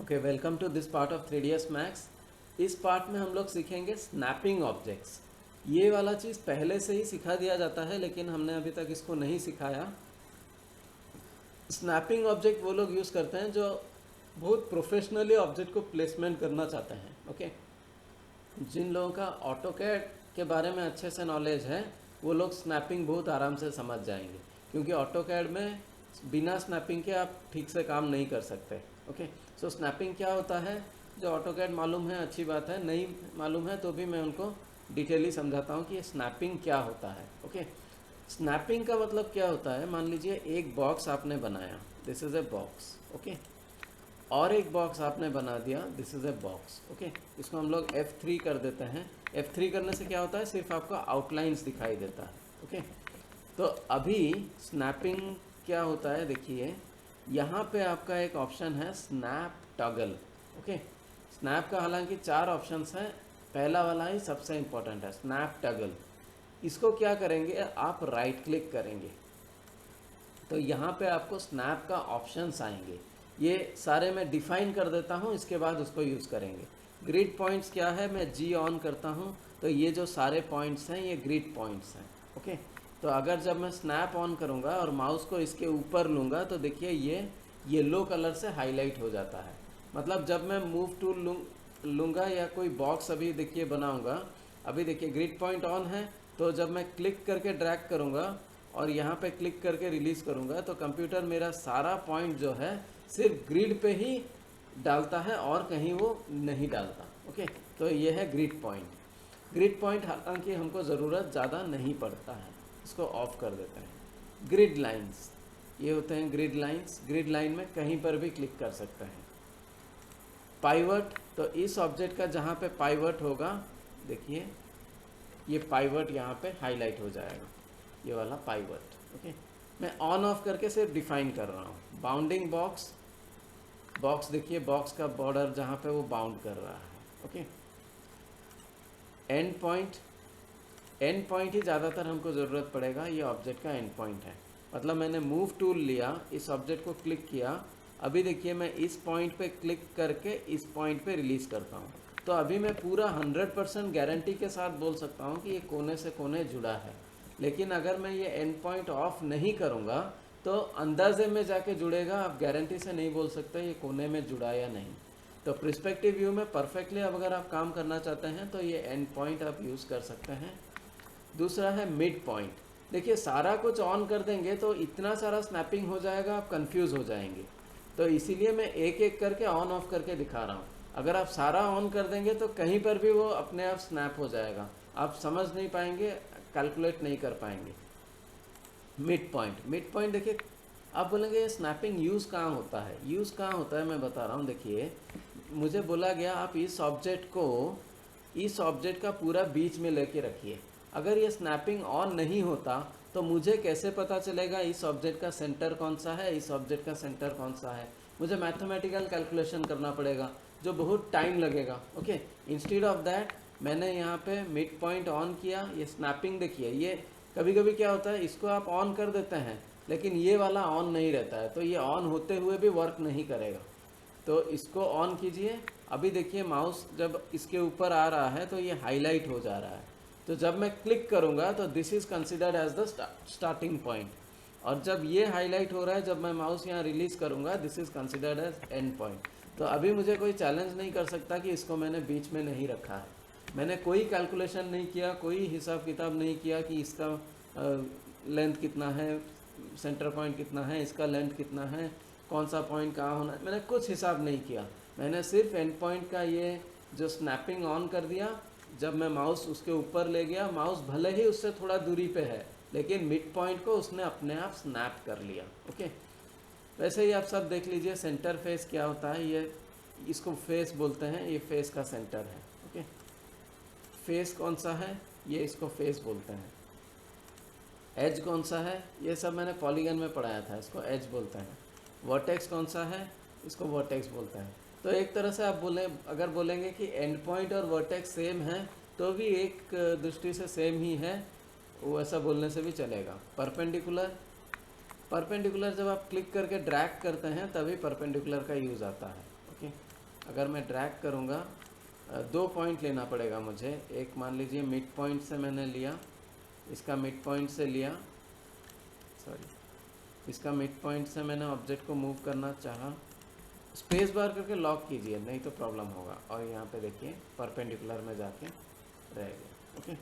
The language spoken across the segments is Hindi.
Okay, welcome to this part of 3ds max. इस पार्ट में हम लोग सीखेंगे स्नैपिंग ऑब्जेक्ट्स। ये वाला चीज़ पहले से ही सिखा दिया जाता है, लेकिन हमने अभी तक इसको नहीं सिखाया। स्नैपिंग ऑब्जेक्ट वो लोग यूज़ करते हैं जो बहुत प्रोफेशनली ऑब्जेक्ट को प्लेसमेंट करना चाहते हैं। ओके, जिन लोगों का ऑटोकैड के बारे में अच्छे से नॉलेज है वो लोग स्नैपिंग बहुत आराम से समझ जाएंगे, क्योंकि ऑटोकैड में बिना स्नैपिंग के आप ठीक से काम नहीं कर सकते। ओके, सो स्नैपिंग क्या होता है, जो ऑटोकैड मालूम है अच्छी बात है, नहीं मालूम है तो भी मैं उनको डिटेली समझाता हूँ कि स्नैपिंग क्या होता है। ओके, स्नैपिंग का मतलब क्या होता है, मान लीजिए एक बॉक्स आपने बनाया, this is a box. Okay, और एक बॉक्स आपने बना दिया, this is a box. Okay, इसको हम लोग F3 कर देते हैं। F3 करने से क्या होता है, सिर्फ आपका आउटलाइंस दिखाई देता है। ओके, तो अभी स्नैपिंग क्या होता है, देखिए यहाँ पे आपका एक ऑप्शन है स्नैप टॉगल। ओके, स्नैप का हालांकि 4 ऑप्शंस हैं, पहला वाला ही सबसे इम्पोर्टेंट है, स्नैप टॉगल। इसको क्या करेंगे, आप राइट क्लिक करेंगे तो यहाँ पे आपको स्नैप का ऑप्शंस आएंगे। ये सारे मैं डिफाइन कर देता हूँ, इसके बाद उसको यूज़ करेंगे। ग्रिड पॉइंट्स क्या है, मैं जी ऑन करता हूँ तो ये जो सारे पॉइंट्स हैं ये ग्रिड पॉइंट्स हैं। ओके, तो अगर जब मैं स्नैप ऑन करूँगा और माउस को इसके ऊपर लूँगा तो देखिए ये येलो कलर से हाईलाइट हो जाता है। मतलब जब मैं मूव टूल लूँगा या कोई बॉक्स अभी देखिए बनाऊँगा, अभी देखिए ग्रिड पॉइंट ऑन है, तो जब मैं क्लिक करके ड्रैग करूँगा और यहाँ पे क्लिक करके रिलीज़ करूँगा तो कंप्यूटर मेरा सारा पॉइंट जो है सिर्फ ग्रिड पे ही डालता है और कहीं वो नहीं डालता। ओके, तो ये है ग्रिड पॉइंट। ग्रिड पॉइंट हालांकि हमको ज़रूरत ज़्यादा नहीं पड़ता है, इसको ऑफ कर देते हैं। ग्रिड लाइंस, ये होते हैं ग्रिड लाइंस। ग्रिड लाइन में कहीं पर भी क्लिक कर सकते हैं। पाइवट, तो इस ऑब्जेक्ट का जहाँ पे पाइवट होगा, देखिए ये पाइवट यहाँ पे हाईलाइट हो जाएगा, ये वाला पाइवट। ओके, मैं ऑन ऑफ करके सिर्फ डिफाइन कर रहा हूँ। बाउंडिंग बॉक्स, बॉक्स देखिए बॉक्स का बॉर्डर जहाँ पे वो बाउंड कर रहा है। Okay, end point, end point ही ज़्यादातर हमको ज़रूरत पड़ेगा, ये ऑब्जेक्ट का एंड पॉइंट है। मतलब मैंने मूव टूल लिया, इस ऑब्जेक्ट को क्लिक किया, अभी देखिए मैं इस पॉइंट पे क्लिक करके इस पॉइंट पे रिलीज़ करता हूँ, तो अभी मैं पूरा 100% गारंटी के साथ बोल सकता हूँ कि ये कोने से कोने जुड़ा है। लेकिन अगर मैं ये एंड पॉइंट ऑफ नहीं करूँगा तो अंदाजे में जाके जुड़ेगा, आप गारंटी से नहीं बोल सकते ये कोने में जुड़ा या नहीं। तो प्रिस्पेक्टिव व्यू में परफेक्टली अब अगर आप काम करना चाहते हैं तो ये एंड पॉइंट आप यूज़ कर सकते हैं। दूसरा है मिड पॉइंट। देखिए सारा कुछ ऑन कर देंगे तो इतना सारा स्नैपिंग हो जाएगा, आप कंफ्यूज हो जाएंगे, तो इसीलिए मैं एक एक करके ऑन ऑफ करके दिखा रहा हूँ। अगर आप सारा ऑन कर देंगे तो कहीं पर भी वो अपने आप स्नैप हो जाएगा, आप समझ नहीं पाएंगे, कैलकुलेट नहीं कर पाएंगे। मिड पॉइंट, मिड पॉइंट देखिए, आप बोलेंगे ये स्नैपिंग यूज़ कहाँ होता है, यूज़ कहाँ होता है मैं बता रहा हूँ। देखिए मुझे बोला गया आप इस ऑब्जेक्ट को, इस ऑब्जेक्ट का पूरा बीच में लेके रखिए। अगर ये स्नैपिंग ऑन नहीं होता तो मुझे कैसे पता चलेगा इस ऑब्जेक्ट का सेंटर कौन सा है, इस ऑब्जेक्ट का सेंटर कौन सा है। मुझे मैथमेटिकल कैलकुलेशन करना पड़ेगा जो बहुत टाइम लगेगा। ओके, इंस्टेड ऑफ दैट मैंने यहाँ पे मिड पॉइंट ऑन किया। ये स्नैपिंग देखिए, ये कभी कभी क्या होता है, इसको आप ऑन कर देते हैं लेकिन ये वाला ऑन नहीं रहता है, तो ये ऑन होते हुए भी वर्क नहीं करेगा। तो इसको ऑन कीजिए, अभी देखिए माउस जब इसके ऊपर आ रहा है तो ये हाईलाइट हो जा रहा है, तो जब मैं क्लिक करूँगा तो this is considered as the starting point, और जब ये हाईलाइट हो रहा है, जब मैं माउस यहाँ रिलीज़ करूँगा this is considered as end point. तो अभी मुझे कोई चैलेंज नहीं कर सकता कि इसको मैंने बीच में नहीं रखा है। मैंने कोई कैलकुलेशन नहीं किया, कोई हिसाब किताब नहीं किया कि इसका लेंथ कितना है, सेंटर पॉइंट कितना है, इसका लेंथ कितना है, कौन सा पॉइंट कहाँ होना है, मैंने कुछ हिसाब नहीं किया। मैंने सिर्फ एंड पॉइंट का ये जो स्नैपिंग ऑन कर दिया, जब मैं माउस उसके ऊपर ले गया, माउस भले ही उससे थोड़ा दूरी पे है लेकिन मिड पॉइंट को उसने अपने आप स्नैप कर लिया। ओके, वैसे ही आप सब देख लीजिए सेंटर फेस क्या होता है, ये इसको फेस बोलते हैं, ये फेस का सेंटर है। ओके, फेस कौन सा है, ये इसको फेस बोलते हैं। एज कौन सा है, ये सब मैंने पॉलीगन में पढ़ाया था, इसको एज बोलते हैं। वर्टेक्स कौन सा है, इसको वर्टेक्स बोलते हैं। तो एक तरह से आप बोलें, अगर बोलेंगे कि एंड पॉइंट और वर्टेक्स सेम है तो भी एक दृष्टि से सेम ही है, वो ऐसा बोलने से भी चलेगा। परपेंडिकुलर, परपेंडिकुलर जब आप क्लिक करके ड्रैग करते हैं तभी परपेंडिकुलर का यूज़ आता है। ओके, अगर मैं ड्रैग करूँगा, 2 पॉइंट लेना पड़ेगा मुझे। एक मान लीजिए मिड पॉइंट से मैंने लिया, इसका मिड पॉइंट से लिया, इसका मिड पॉइंट से मैंने ऑब्जेक्ट को मूव करना चाहा, स्पेस बार करके लॉक कीजिए, नहीं तो प्रॉब्लम होगा। और यहाँ पे देखिए परपेंडिकुलर में जाके रह गया। ओके,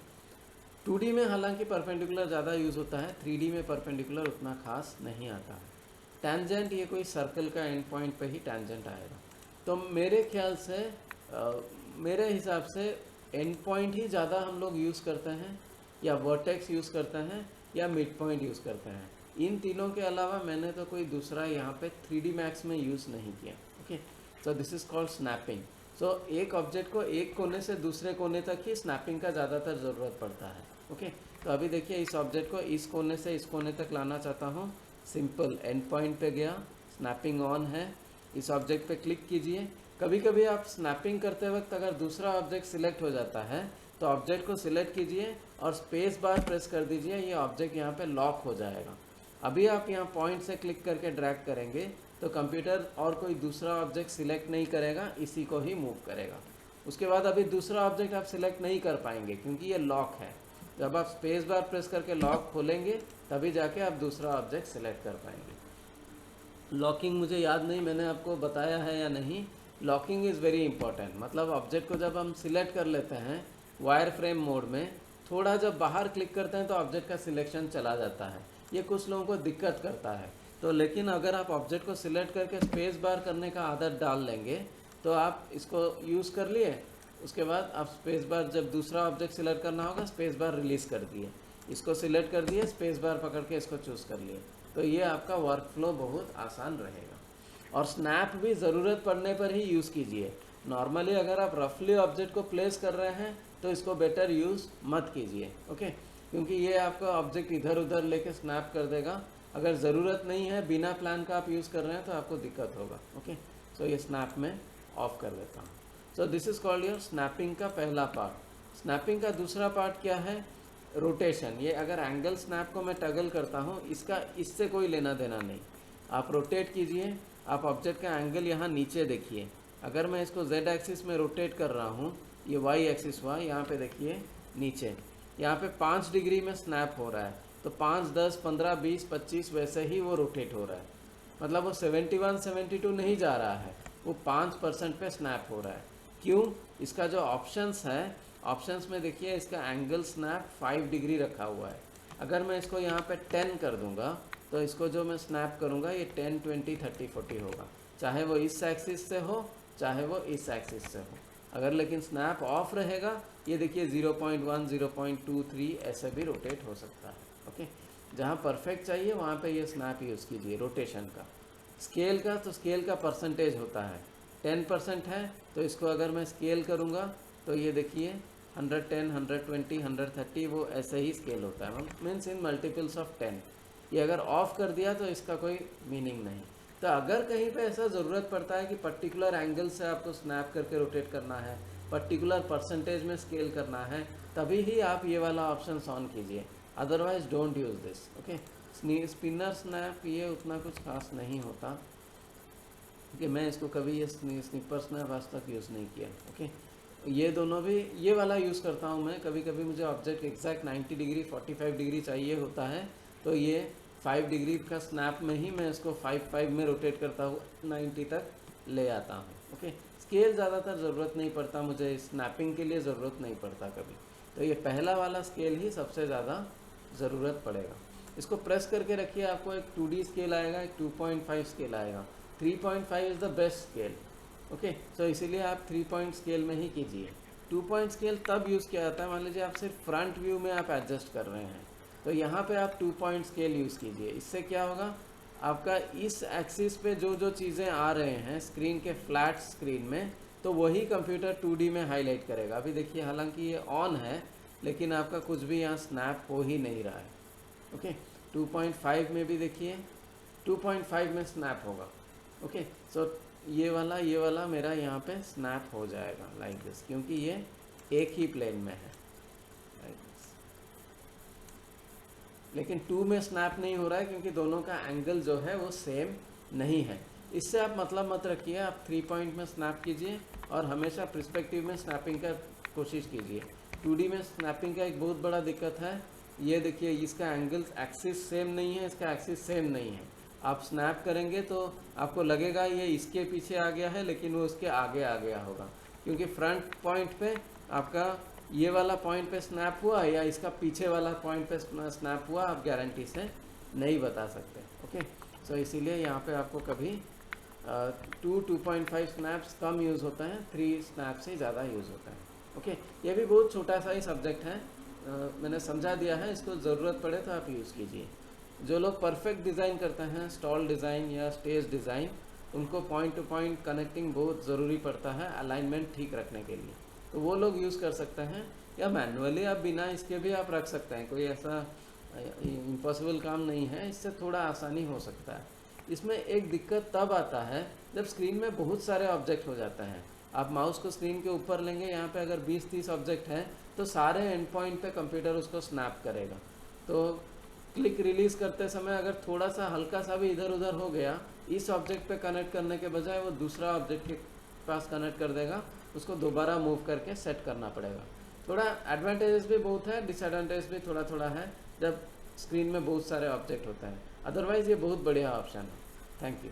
2D में हालांकि परपेंडिकुलर ज़्यादा यूज़ होता है, 3D में परपेंडिकुलर उतना खास नहीं आता है। टैंजेंट, ये कोई सर्कल का एंड पॉइंट पे ही टैंजेंट आएगा। तो मेरे ख्याल से मेरे हिसाब से एंड पॉइंट ही ज़्यादा हम लोग यूज़ करते हैं, या वर्टेक्स यूज़ करते हैं, या मिड पॉइंट यूज़ करते हैं। इन तीनों के अलावा मैंने तो कोई दूसरा यहाँ पे 3D मैक्स में यूज़ नहीं किया। Okay, so this is called snapping. सो एक ऑब्जेक्ट को एक कोने से दूसरे कोने तक ही स्नैपिंग का ज़्यादातर ज़रूरत पड़ता है। ओके, तो अभी देखिए इस ऑब्जेक्ट को इस कोने से इस कोने तक लाना चाहता हूँ, सिंपल एंड पॉइंट पे गया, स्नैपिंग ऑन है, इस ऑब्जेक्ट पे क्लिक कीजिए। कभी कभी आप स्नैपिंग करते वक्त अगर दूसरा ऑब्जेक्ट सिलेक्ट हो जाता है तो ऑब्जेक्ट को सिलेक्ट कीजिए और स्पेस बार प्रेस कर दीजिए, ये ऑब्जेक्ट यहाँ पे लॉक हो जाएगा। अभी आप यहाँ पॉइंट से क्लिक करके ड्रैग करेंगे तो कंप्यूटर और कोई दूसरा ऑब्जेक्ट सिलेक्ट नहीं करेगा, इसी को ही मूव करेगा। उसके बाद अभी दूसरा ऑब्जेक्ट आप सिलेक्ट नहीं कर पाएंगे क्योंकि ये लॉक है। जब आप स्पेस बार प्रेस करके लॉक खोलेंगे तभी जाके आप दूसरा ऑब्जेक्ट सिलेक्ट कर पाएंगे। लॉकिंग मुझे याद नहीं मैंने आपको बताया है या नहीं। लॉकिंग इज़ वेरी इंपॉर्टेंट, मतलब ऑब्जेक्ट को जब हम सिलेक्ट कर लेते हैं वायर फ्रेम मोड में, थोड़ा जब बाहर क्लिक करते हैं तो ऑब्जेक्ट का सिलेक्शन चला जाता है। ये कुछ लोगों को दिक्कत करता है। तो लेकिन अगर आप ऑब्जेक्ट को सिलेक्ट करके स्पेस बार करने का आदत डाल लेंगे तो आप इसको यूज़ कर लिए, उसके बाद आप स्पेस बार जब दूसरा ऑब्जेक्ट सिलेक्ट करना होगा स्पेस बार रिलीज़ कर दिए, इसको सिलेक्ट कर दिए, स्पेस बार पकड़ के इसको चूज़ कर लिए, तो ये आपका वर्क फ्लो बहुत आसान रहेगा। और स्नैप भी ज़रूरत पड़ने पर ही यूज़ कीजिए। नॉर्मली अगर आप रफली ऑब्जेक्ट को प्लेस कर रहे हैं तो इसको बेटर यूज़ मत कीजिए। ओके, क्योंकि ये आपका ऑब्जेक्ट इधर उधर लेके स्नैप कर देगा। अगर ज़रूरत नहीं है, बिना प्लान का आप यूज़ कर रहे हैं तो आपको दिक्कत होगा। ओके, सो ये स्नैप में ऑफ कर देता हूँ। सो this is called your snapping का पहला पार्ट। स्नैपिंग का दूसरा पार्ट क्या है? रोटेशन। ये अगर एंगल स्नैप को मैं टगल करता हूँ, इसका इससे कोई लेना देना नहीं। आप रोटेट कीजिए, आप ऑब्जेक्ट का एंगल यहाँ नीचे देखिए। अगर मैं इसको z एक्सिस में रोटेट कर रहा हूँ, ये y एक्सिस हुआ, यहाँ पे देखिए नीचे, यहाँ पे 5 डिग्री में स्नैप हो रहा है, तो 5, 10, 15, 20, 25 वैसे ही वो रोटेट हो रहा है। मतलब वो 71, 72 नहीं जा रहा है, वो 5% पे स्नैप हो रहा है। क्यों? इसका जो ऑप्शंस है, ऑप्शंस में देखिए इसका एंगल स्नैप 5 डिग्री रखा हुआ है। अगर मैं इसको यहाँ पे 10 कर दूंगा तो इसको जो मैं स्नैप करूँगा ये 10, 20, 30, 40 होगा, चाहे वो इस एक्सिस से हो चाहे वो इस एक्सिस से हो। अगर लेकिन स्नैप ऑफ रहेगा, ये देखिए 0.1, 0.23 ऐसे भी रोटेट हो सकता है। ओके, जहाँ परफेक्ट चाहिए वहाँ पे ये स्नैप यूज़ कीजिए। रोटेशन का, स्केल का, तो स्केल का परसेंटेज होता है, 10% है तो इसको अगर मैं स्केल करूँगा तो ये देखिए 110, 120, 130 वो ऐसे ही स्केल होता है, मीन्स इन मल्टीपल्स ऑफ 10। ये अगर ऑफ़ कर दिया तो इसका कोई मीनिंग नहीं। तो अगर कहीं पे ऐसा ज़रूरत पड़ता है कि पर्टिकुलर एंगल से आपको स्नैप करके रोटेट करना है, पर्टिकुलर परसेंटेज में स्केल करना है, तभी ही आप ये वाला ऑप्शन ऑन कीजिए, otherwise don't use this. Okay, spinner snap ये उतना कुछ खास नहीं होता कि मैं इसको कभी ये स्निपर स्नैप आज तक यूज़ नहीं किया। ओके, ये दोनों भी, ये वाला यूज़ करता हूँ मैं। कभी कभी मुझे ऑब्जेक्ट एग्जैक्ट 90 डिग्री 45 डिग्री चाहिए होता है तो ये 5 डिग्री का स्नैप में ही मैं इसको 5 में रोटेट करता हूँ, 90 तक ले आता हूँ। ओके, स्केल ज़्यादातर ज़रूरत नहीं पड़ता मुझे, स्नैपिंग के लिए ज़रूरत नहीं पड़ता कभी। तो ये पहला वाला स्केल ही सबसे ज़्यादा ज़रूरत पड़ेगा। इसको प्रेस करके रखिए, आपको एक 2D स्केल आएगा, एक 2.5 स्केल आएगा। 3.5 is the best scale. Okay, so इसीलिए आप 3 पॉइंट स्केल में ही कीजिए। 2 पॉइंट स्केल तब यूज़ किया जाता है, मान लीजिए आप सिर्फ फ्रंट व्यू में आप एडजस्ट कर रहे हैं तो यहाँ पे आप 2 पॉइंट स्केल यूज़ कीजिए। इससे क्या होगा, आपका इस एक्सिस पे जो जो चीज़ें आ रहे हैं स्क्रीन के फ्लैट स्क्रीन में, तो वही कंप्यूटर 2D में हाईलाइट करेगा। अभी देखिए हालांकि ये ऑन है लेकिन आपका कुछ भी यहाँ स्नैप हो ही नहीं रहा है। ओके, 2.5 में भी देखिए 2.5 में स्नैप होगा। ओके, सो ये वाला मेरा यहाँ पे स्नैप हो जाएगा लाइक दिस, क्योंकि ये एक ही प्लेन में है लाइक दिस। लेकिन 2 में स्नैप नहीं हो रहा है क्योंकि दोनों का एंगल जो है वो सेम नहीं है। इससे आप मतलब मत रखिए, आप 3 पॉइंट में स्नैप कीजिए और हमेशा पर्सपेक्टिव में स्नैपिंग का कोशिश कीजिए। 2D में स्नैपिंग का एक बहुत बड़ा दिक्कत है, ये देखिए इसका एंगल्स एक्सिस सेम नहीं है, इसका एक्सिस सेम नहीं है। आप स्नैप करेंगे तो आपको लगेगा ये इसके पीछे आ गया है, लेकिन वो उसके आगे आ गया होगा, क्योंकि फ्रंट पॉइंट पे आपका ये वाला पॉइंट पे स्नैप हुआ या इसका पीछे वाला पॉइंट पे स्नैप हुआ, आप गारंटी से नहीं बता सकते। ओके, सो इसीलिए यहाँ पे आपको कभी 2.5 स्नैप्स कम यूज़ होता है, 3 स्नैप से ज़्यादा यूज़ होता है। ओके, ये भी बहुत छोटा सा ही सब्जेक्ट है, मैंने समझा दिया है, इसको ज़रूरत पड़े तो आप यूज़ कीजिए। जो लोग परफेक्ट डिज़ाइन करते हैं, स्टॉल डिज़ाइन या स्टेज डिज़ाइन, उनको पॉइंट टू पॉइंट कनेक्टिंग बहुत ज़रूरी पड़ता है अलाइनमेंट ठीक रखने के लिए, तो वो लोग यूज़ कर सकते हैं। या मैनुअली आप बिना इसके भी आप रख सकते हैं, कोई ऐसा इम्पॉसिबल काम नहीं है, इससे थोड़ा आसानी हो सकता है। इसमें एक दिक्कत तब आता है जब स्क्रीन में बहुत सारे ऑब्जेक्ट हो जाते हैं। आप माउस को स्क्रीन के ऊपर लेंगे, यहाँ पे अगर 20-30 ऑब्जेक्ट हैं तो सारे एंड पॉइंट पे कंप्यूटर उसको स्नैप करेगा। तो क्लिक रिलीज़ करते समय अगर थोड़ा सा हल्का सा भी इधर उधर हो गया, इस ऑब्जेक्ट पे कनेक्ट करने के बजाय वो दूसरा ऑब्जेक्ट के पास कनेक्ट कर देगा, उसको दोबारा मूव करके सेट करना पड़ेगा। थोड़ा एडवांटेजेस भी बहुत है, डिसएडवांटेज भी थोड़ा थोड़ा है जब स्क्रीन में बहुत सारे ऑब्जेक्ट होते हैं। अदरवाइज़ ये बहुत बढ़िया ऑप्शन है। Thank you.